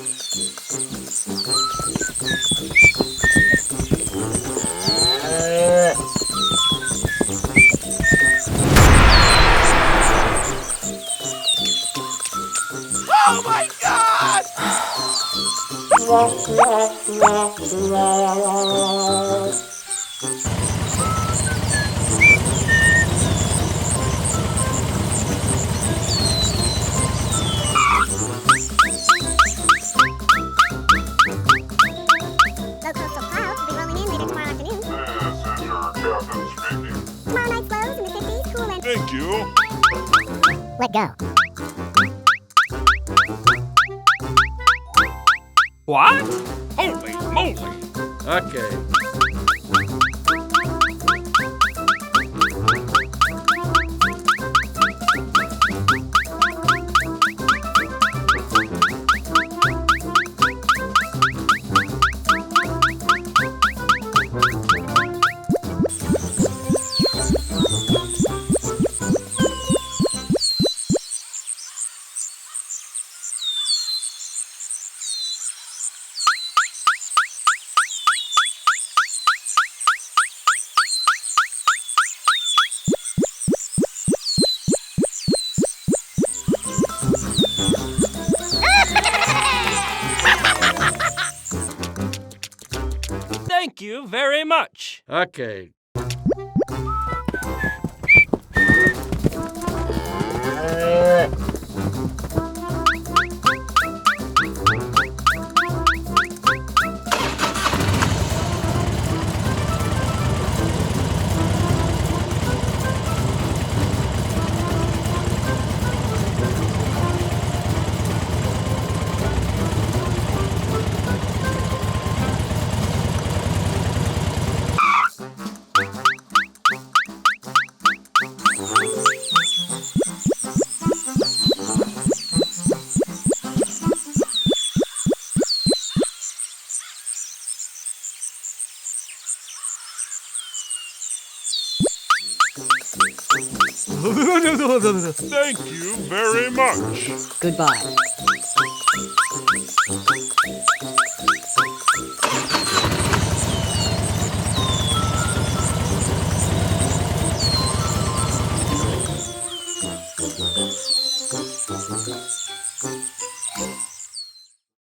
Oh my God! Low coastal clouds will be rolling in later tomorrow afternoon. This is your captain speaking. Tomorrow night's lows in the 50s, cool and... Thank you. Let go. What? Holy moly! Okay. Thank you very much. Okay. Thank you very much. Goodbye.